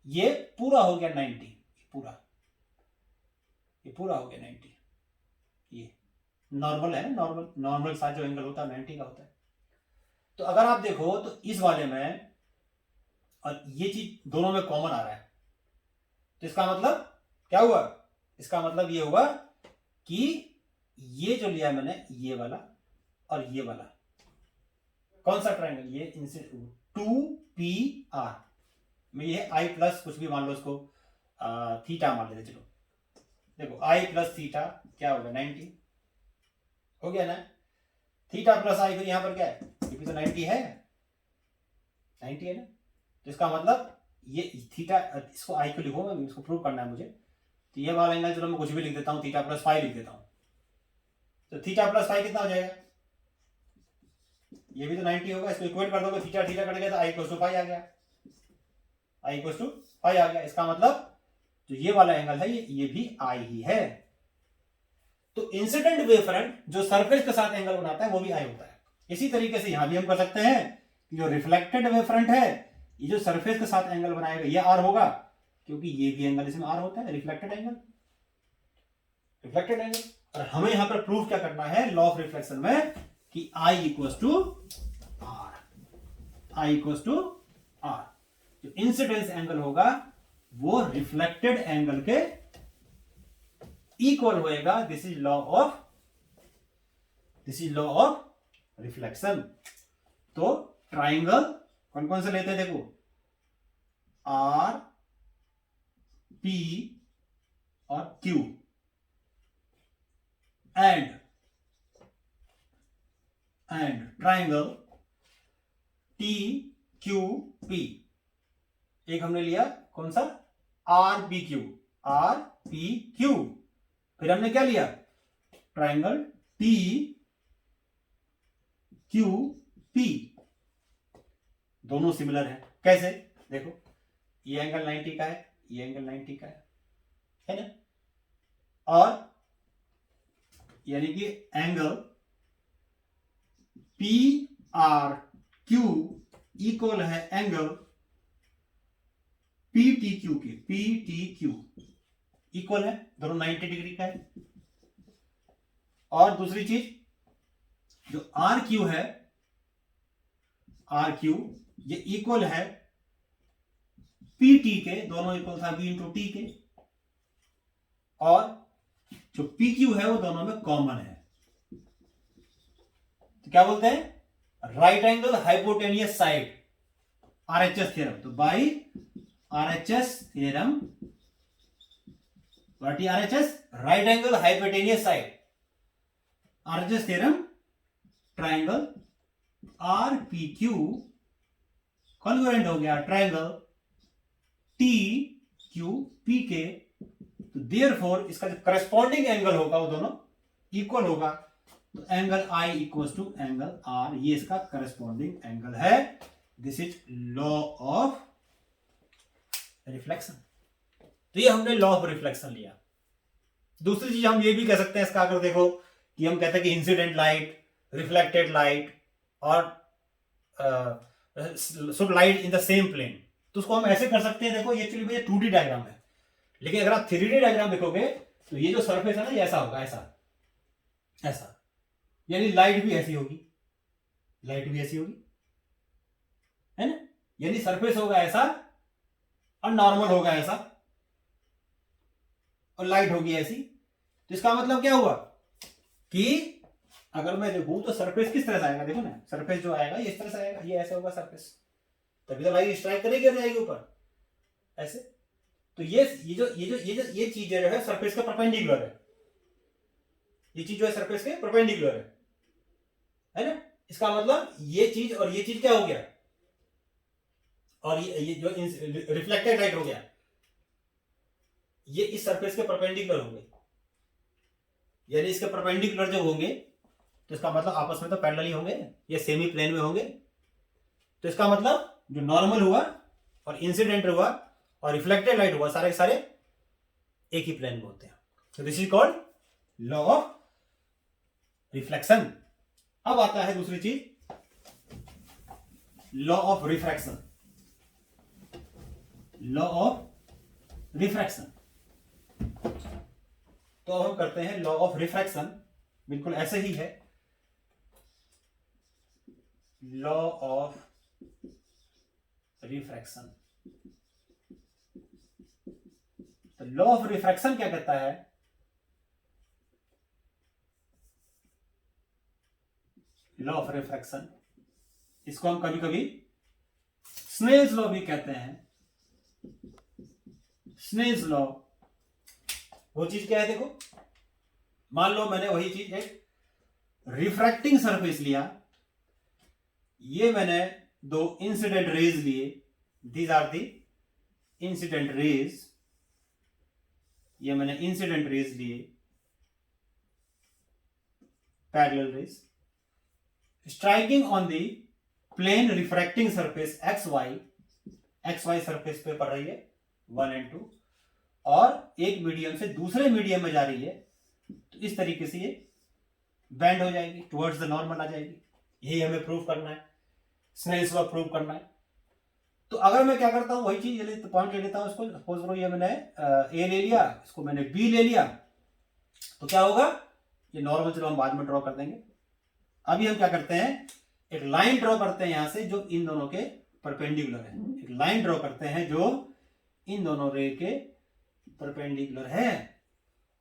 ये पूरा हो गया 90, ये पूरा हो गया 90। ये नॉर्मल है ना, नॉर्मल साथ जो एंगल होता है 90 का होता है। तो अगर आप देखो तो इस वाले में और ये चीज दोनों में कॉमन आ रहा है, तो इसका मतलब क्या हुआ, इसका मतलब ये हुआ कि ये जो लिया मैंने ये वाला और ये वाला कौन सा ट्रायंगल, ये इनसे 2PR में ये आई प्लस कुछ भी मान लो उसको थीटा मान लेते, चलो देखो आई प्लस थीटा क्या होगा 90 हो गया ना, थीटा प्लस आई, फिर यहां पर क्या है ये भी तो 90 है, 90 है ना। तो इसका मतलब ये थीटा, इसको आई को लिखो, मैं इसको प्रूव करना है मुझे। तो ये वाला एंगल चलो मैं कुछ भी लिख देता हूं, थीटा प्लस फाइव लिख देता हूं। तो थीटा प्लस फाइव कितना हो जाएगा, ये भी तो 90 होगा, इसको इक्वेट कर दोगे, थीटा थीटा कट गया तो आई इक्वल टू फाइव आ गया, आई इक्वल टू फाइव आ गया। इसका मतलब जो ये वाला एंगल है ये भी आई ही है। तो इंसिडेंट वेव फ्रंट जो सरफेस के साथ एंगल बनाता है वो भी आई होता है। इसी तरीके से यहां भी हम कर सकते हैं कि जो रिफ्लेक्टेड वेव फ्रंट है ये जो सरफेस के साथ एंगल बनाएगा ये आर होगा, क्योंकि ये भी एंगल इसमें आर होता है, रिफ्लेक्टेड एंगल। और हमें यहां पर प्रूफ क्या करना है लॉ ऑफ रिफ्लेक्शन में कि I equal to R, I equal to R. जो इंसिडेंस एंगल होगा वो रिफ्लेक्टेड एंगल के इक्वल होएगा। This is law of reflection. तो ट्राइंगल कौन कौन से लेते हैं देखो, आर पी और Q and triangle T Q P. एक हमने लिया कौन सा, आर पी क्यू। फिर हमने क्या लिया, ट्राइंगल टी क्यू पी। दोनों सिमिलर है, कैसे देखो, ये एंगल 90 का है, ये एंगल 90 का है ना, और यानी कि angle P R Q equal है angle P T Q equal है, दोनों 90 डिग्री का है। और दूसरी चीज जो आर क्यू है, आर क्यू ये इक्वल है पी टी के, दोनों इक्वल था बी इंटू टी के। और जो पी क्यू है वो दोनों में कॉमन है, तो क्या बोलते हैं, right angle hypotenuse side, RHS theorem. तो by RHS theorem, what is RHS, right angle hypotenuse side, RHS theorem, triangle R P Q congruent हो गया ट्राइंगल टी क्यू पी के। तो देयरफॉर इसका जो करस्पॉन्डिंग एंगल होगा वो दोनों इक्वल होगा। तो angle I equal to angle R, ये इसका करस्पॉन्डिंग एंगल है। This is law of reflection. तो ये हमने लॉ ऑफ रिफ्लेक्शन लिया। दूसरी चीज हम ये भी कह सकते हैं इसका, अगर देखो कि हम कहते हैं कि इंसिडेंट लाइट, रिफ्लेक्टेड लाइट और should light in the same plane, तो उसको हम ऐसे कर सकते हैं। देखो ये एक्चुअली भैया 2D डायग्राम है, लेकिन अगर आप 3D डायग्राम देखोगे तो ये जो सरफेस है ना ये ऐसा होगा, ऐसा यानी लाइट भी ऐसी होगी, है ना, यानी सरफेस होगा ऐसा और नॉर्मल होगा ऐसा और लाइट होगी ऐसी। तो इसका मतलब क्या हुआ कि अगर मैं देखूं तो सरफेस किस तरह से आएगा, देखो ना, सरफेस जो आएगा ये इस तरह से आएगा, ये ऐसे होगा सरफेस, तभी तो लाइट स्ट्राइक करेगी और जाएगी ऊपर ऐसे। तो ये चीज जो है सरफेस के परपेंडिकुलर है, ये चीज जो है सरफेस के परपेंडिकुलर है ना। इसका मतलब ये चीज और ये चीज क्या हो गया, और ये जो रिफ्लेक्टेड लाइट हो गया, ये इस सरफेस के परपेंडिकुलर होंगे, यानी इसके परपेंडिकुलर जो होंगे तो इसका मतलब आपस में तो पैरेलल ही होंगे, ये सेमी प्लेन में होंगे। तो इसका मतलब जो नॉर्मल हुआ और इंसिडेंट हुआ और रिफ्लेक्टेड लाइट हुआ, सारे सारे एक ही प्लेन में होते हैं। तो this is called law of reflection. अब आता है दूसरी चीज, law of refraction. Law of refraction, तो अब हम करते हैं लॉ ऑफ रिफ्रैक्शन, बिल्कुल ऐसे ही है। लॉ ऑफ रिफ्रैक्शन, तो लॉ ऑफ रिफ्रैक्शन क्या कहता है, लॉ ऑफ रिफ्रैक्शन, इसको हम कभी कभी स्नेल्स लॉ भी कहते हैं। स्नेल्स लॉ, वो चीज क्या है देखो, मान लो मैंने वही चीज एक रिफ्रैक्टिंग सरफेस लिया, ये मैंने दो इंसिडेंट रेज लिए, these are the incident rays, ये मैंने इंसिडेंट रेज लिए, parallel rays, striking on the plane refracting surface XY surface पे पड़ रही है 1 और 2, और एक मीडियम से दूसरे मीडियम में जा रही है, तो इस तरीके से ये बेंड हो जाएगी, टुवर्ड्स द नॉर्मल आ जाएगी। यही हमें प्रूव करना है, स्नेल्स लॉ प्रूव करना है। तो अगर मैं क्या करता हूं, वही चीज पॉइंट ले लेता हूं, इसको सपोज करो ये मैंने ए ले लिया, इसको मैंने बी ले लिया, तो क्या होगा, ये नॉर्मल चलो हम बाद में ड्रॉ कर देंगे। अभी हम क्या करते हैं, एक लाइन ड्रॉ करते हैं यहां से जो इन दोनों के परपेंडिकुलर है, एक लाइन ड्रॉ करते हैं जो इन दोनों रे के परपेंडिकुलर है।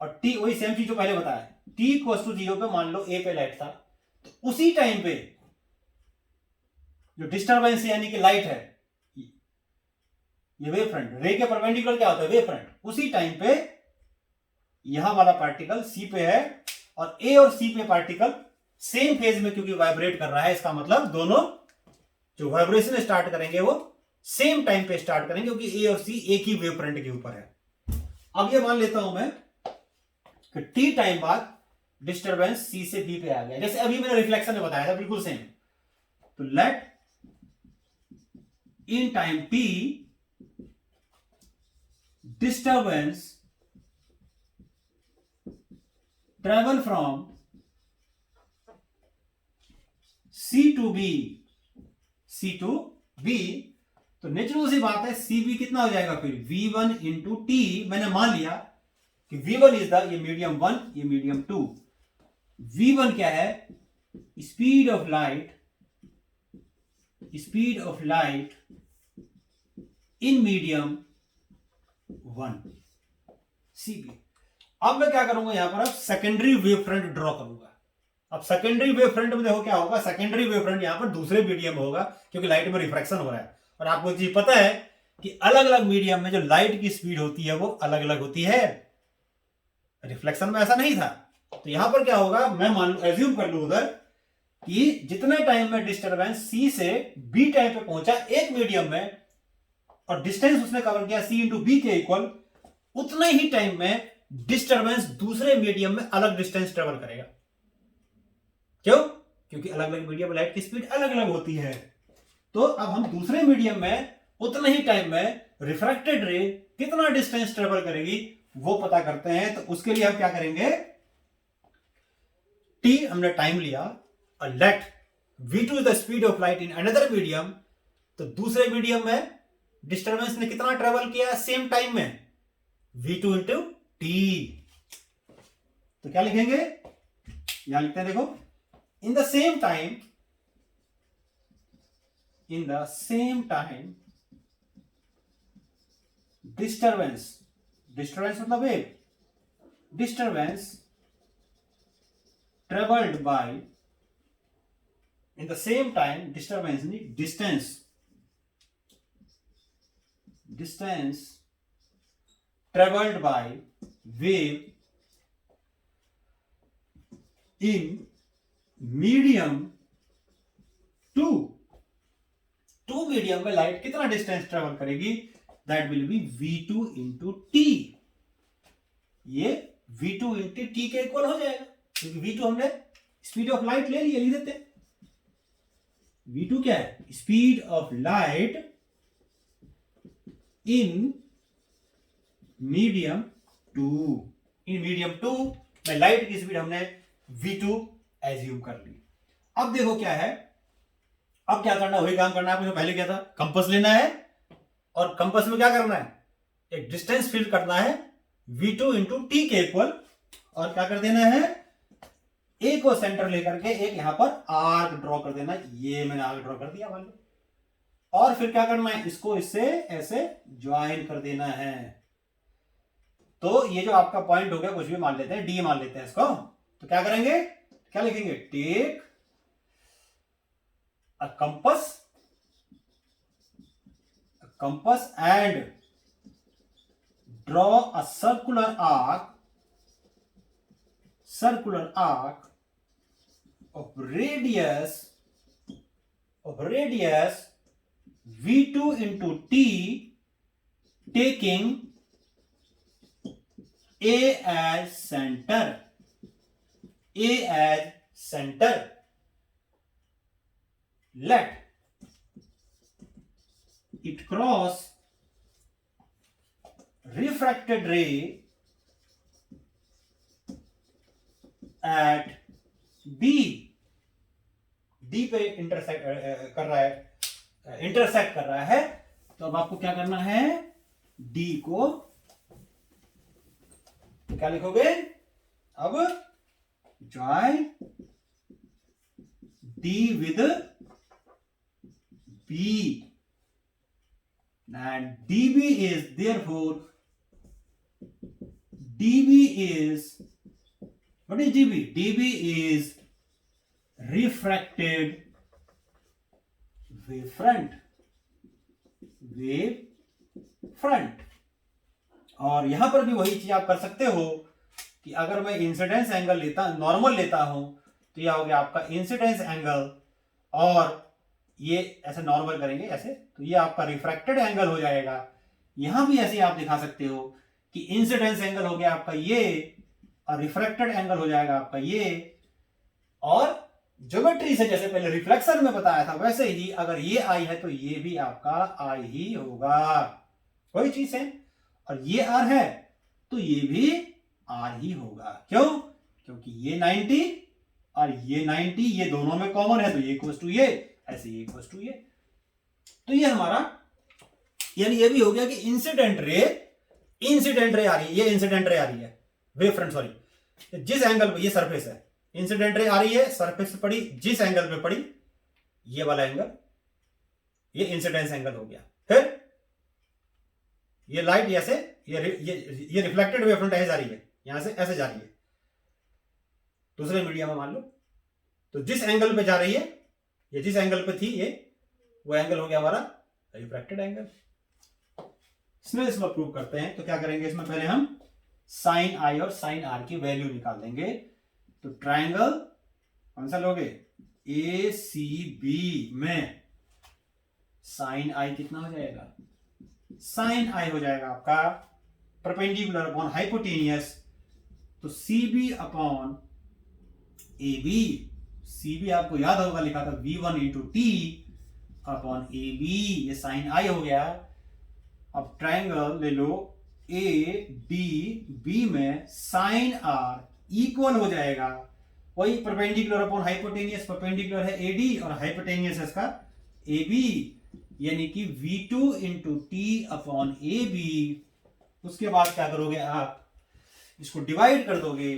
और टी, वही सेम चीज जो पहले बताया, टी इक्वल्स टू 0 पे मान लो ए पे लाइट था, तो उसी टाइम पे जो डिस्टर्बेंस यानी कि लाइट है, ये वेव फ्रंट, रे के परपेंडिकुलर क्या होता है, वेव फ्रंट, उसी टाइम पे यहां वाला पार्टिकल सी पे है और ए और सी पे पार्टिकल सेम फेज में क्योंकि वाइब्रेट कर रहा है, इसका मतलब दोनों जो वाइब्रेशन स्टार्ट करेंगे वो सेम टाइम पे स्टार्ट करेंगे, क्योंकि ए और सी एक ही वेव फ्रंट के ऊपर है। अब ये मान लेता हूं मैं कि टी टाइम बाद डिस्टर्बेंस सी से बी पे आ गया, जैसे अभी मैंने रिफ्लेक्शन में बताया था, बिल्कुल सेम। तो let in time t disturbance travel from C to B, C to B, तो नेचुरल सी बात है CB कितना हो जाएगा फिर V1 इंटू टी, मैंने मान लिया कि V1 इज द, ये मीडियम 1 ये मीडियम 2, V1 क्या है, speed of light, speed of light in medium 1 CB। अब मैं क्या करूंगा, यहां पर अब सेकेंडरी वेव फ्रंट ड्रॉ करूंगा। अब सेकेंडरी वेव फ्रंट में देखो क्या होगा, सेकेंडरी वेव फ्रंट यहां पर दूसरे मीडियम में होगा क्योंकि लाइट में रिफ्रैक्शन हो रहा है। और आपको एक चीज पता है कि अलग अलग मीडियम में जो लाइट की स्पीड होती है वो अलग अलग होती है, रिफ्लेक्शन में ऐसा नहीं था। तो यहां पर क्या होगा, मैं मान लो एज्यूम कर लू उधर कि जितने टाइम में डिस्टर्बेंस सी से बी टाइम पे पहुंचा एक मीडियम में, और डिस्टेंस उसने कवर किया सी इंटू बी के इक्वल, उतने ही टाइम में डिस्टर्बेंस दूसरे मीडियम में अलग डिस्टेंस ट्रेवल करेगा। क्यों? क्योंकि अलग अलग मीडियम में लाइट की स्पीड अलग अलग होती है। तो अब हम दूसरे मीडियम में उतने ही टाइम में रिफ्रैक्टेड रे कितना डिस्टेंस ट्रेवल करेगी वो पता करते हैं। तो उसके लिए हम क्या करेंगे, टी हमने टाइम लिया और let v2 is the speed of light in another medium, तो दूसरे मीडियम में डिस्टर्बेंस ने कितना ट्रेवल किया सेम टाइम में, v2 इंटू टी। तो क्या लिखेंगे, यहां लिखते हैं देखो, in the same time, in the same time disturbance, disturbance मतलब wave, disturbance travelled by, in the same time disturbance नहीं distance, distance travelled by wave in medium to medium में लाइट कितना डिस्टेंस ट्रेवल करेगी, that will be v2 into T. ये v2 into T के equal हो जाएगा, क्योंकि v2 हमने स्पीड ऑफ लाइट ले लिया, लिख देते हैं। v2 क्या है, speed of light in medium two में लाइट की स्पीड हमने v2 एज्यूम कर ली। अब देखो क्या है, अब क्या करना, वही काम करना है आपने पहले क्या था, कंपास लेना है और कंपास में क्या करना है, एक डिस्टेंस फील करना है v2 इंटू टी के इक्वल, और क्या कर देना है, ए को सेंटर लेकर के एक यहां पर आर्क ड्रॉ कर देना। ये मैंने आर्क ड्रॉ कर दिया मान लो, और फिर क्या करना है, इसको इससे ऐसे ज्वाइन कर देना है। तो ये जो आपका पॉइंट हो गया, कुछ भी मान लेते हैं, डी मान लेते हैं इसको। तो क्या करेंगे, क्या लिखेंगे, take a compass and draw a circular arc of radius v2 into t, taking a as center, let it cross refracted ray at D पे इंटरसेक्ट कर रहा है। तो अब आपको क्या करना है, डी को क्या लिखोगे, अब join D with B, and DB is therefore DB is, what is dB? dB is refracted wavefront, और यहां पर भी वही चीज आप कर सकते हो कि अगर मैं इंसिडेंस एंगल नॉर्मल लेता हूं, तो यह हो गया आपका इंसिडेंस एंगल, और ये ऐसे नॉर्मल करेंगे ऐसे, तो ये आपका रिफ्रैक्टेड एंगल हो जाएगा। यहां भी ऐसे आप दिखा सकते हो कि इंसिडेंस एंगल हो गया आपका ये, और रिफ्रैक्टेड एंगल हो जाएगा आपका ये, और ज्योमेट्री से जैसे पहले रिफ्लेक्शन में बताया था वैसे ही अगर ये आई है तो ये भी आपका आई ही होगा, कोई चीज है, और ये आर है तो ये भी आर ही होगा। क्यों, क्योंकि ये 90 और ये 90 ये दोनों में कॉमन है, तो ये इक्वल टू ये, ऐसे ये इक्वल टू ये। तो ये हमारा, यानी ये भी हो गया कि इंसिडेंट रे आ रही है, ये इंसिडेंट रे आ रही है, वेव फ्रंट सॉरी, जिस एंगल पे, ये सरफेस है, इंसिडेंट रे आ रही है, सरफेस पे पड़ी, जिस एंगल पे पड़ी, ये वाला एंगल, ये इंसिडेंस एंगल हो गया। फिर ये लाइट ऐसे, ये रिफ्लेक्टेड वेव फ्रंट ऐसे जा रही है, यहां से ऐसे जा रही है दूसरे मीडियम में मान लो, तो जिस एंगल पे जा रही है, ये जिस एंगल पे थी ये, वो एंगल हो गया हमारा रिफ्रैक्टेड एंगल। इसमें प्रूव करते हैं। तो क्या करेंगे, इसमें पहले हम साइन आई और साइन आर की वैल्यू निकाल देंगे। तो ट्रायंगल कौन सा लोगे, ए सी बी में साइन आई कितना हो जाएगा, साइन आई हो जाएगा आपका परपेंडिकुलर अपॉन हाइपोटेनियस, तो C B upon A B, C B आपको याद होगा लिखा था v1 into T upon A B, ये साइन आई हो गया। अब ट्रायंगल ले लो ए डी बी में साइन आर इक्वल हो जाएगा वही परपेंडिकुलर अपॉन हाइपोटेनियस, परपेंडिकुलर है ए डी और हाइपोटेनियस है इसका ए बी, यानी कि v2 into T upon A B. उसके बाद क्या करोगे आप, इसको डिवाइड कर दोगे,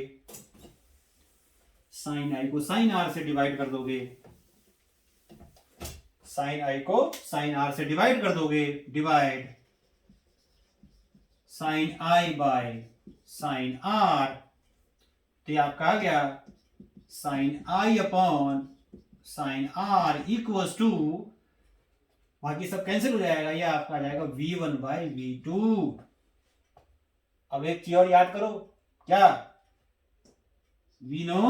साइन आई को साइन आर से डिवाइड कर दोगे, साइन आई को साइन आर से डिवाइड कर दोगे, divide sine I by sine R, तो ये आपका आ गया sine I upon sine R equals to, बाकी सब कैंसिल हो जाएगा, ये आपका आ जाएगा v1 बाई v2। अब एक चीज और याद करो, क्या, वी नो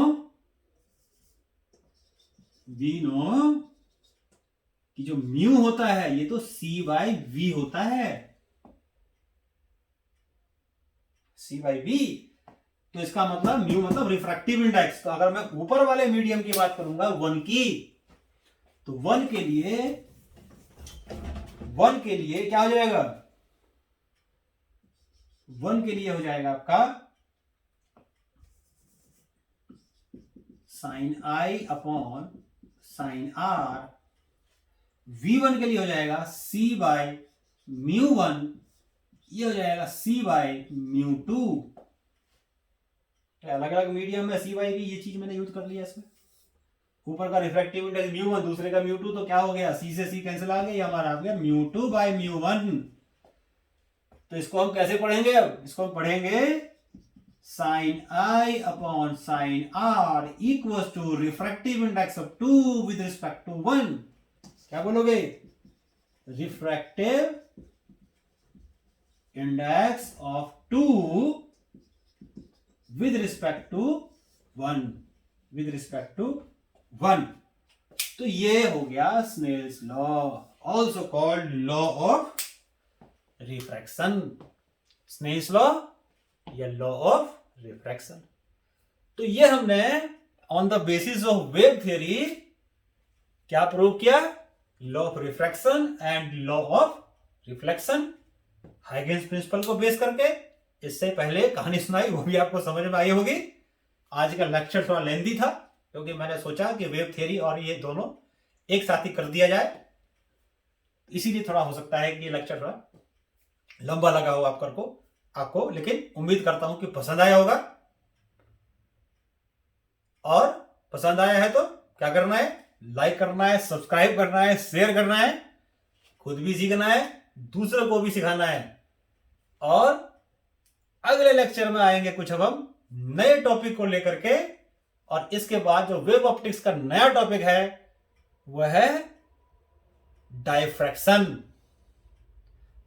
वी नो कि जो म्यू होता है ये तो सी बाई वी होता है, सी बाई वी। तो इसका मतलब म्यू मतलब रिफ्रैक्टिव इंडेक्स। तो अगर मैं ऊपर वाले मीडियम की बात करूंगा 1 की, तो 1 के लिए क्या हो जाएगा, 1 के लिए हो जाएगा आपका sine I upon sine R. V1 के लिए हो जाएगा सी बाय म्यू 1, ये हो जाएगा सी बाय म्यू 2। अलग अलग मीडियम में सी बाई भी, ये चीज मैंने यूज कर लिया इसमें। ऊपर का रिफ्रैक्टिव इंडेक्स म्यू 1, दूसरे का म्यू 2, तो क्या हो गया, सी से सी कैंसिल आ गया, हमारा आ गया म्यू 2 बाय म्यू 1। तो इसको हम कैसे पढ़ेंगे, अब इसको हम पढ़ेंगे sine I upon sine R equals to refractive index of 2 with respect to 1। क्या बोलोगे, refractive index of 2 with respect to 1, with respect to 1। तो ये हो गया Snell's law, also called law of refraction. Snell's law या law of refraction. तो ये हमने on the basis of wave theory क्या प्रूव किया, law of refraction and law of reflection, Huygens principal को बेस करके। इससे पहले कहानी सुनाई, वो भी आपको समझ में आई होगी। आज का लेक्चर थोड़ा लेंदी था क्योंकि मैंने सोचा कि वेव थ्योरी और ये दोनों एक साथ ही कर दिया जाए, इसीलिए थोड़ा हो सकता है कि ये लेक्चर थोड़ा लंबा लगा हो आपको, लेकिन उम्मीद करता हूं कि पसंद आया होगा। और पसंद आया है तो क्या करना है, लाइक करना है, सब्सक्राइब करना है, शेयर करना है, खुद भी सीखना है, दूसरों को भी सिखाना है। और अगले लेक्चर में आएंगे कुछ अब हम नए टॉपिक को लेकर के, और इसके बाद जो वेव ऑप्टिक्स का नया टॉपिक है वह है डायफ्रैक्शन।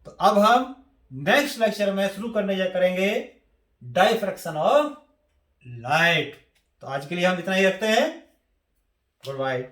तो अब हम नेक्स्ट लेक्चर में शुरू करने करेंगे डायफ्रैक्शन ऑफ लाइट। तो आज के लिए हम इतना ही रखते हैं, गुड बाय।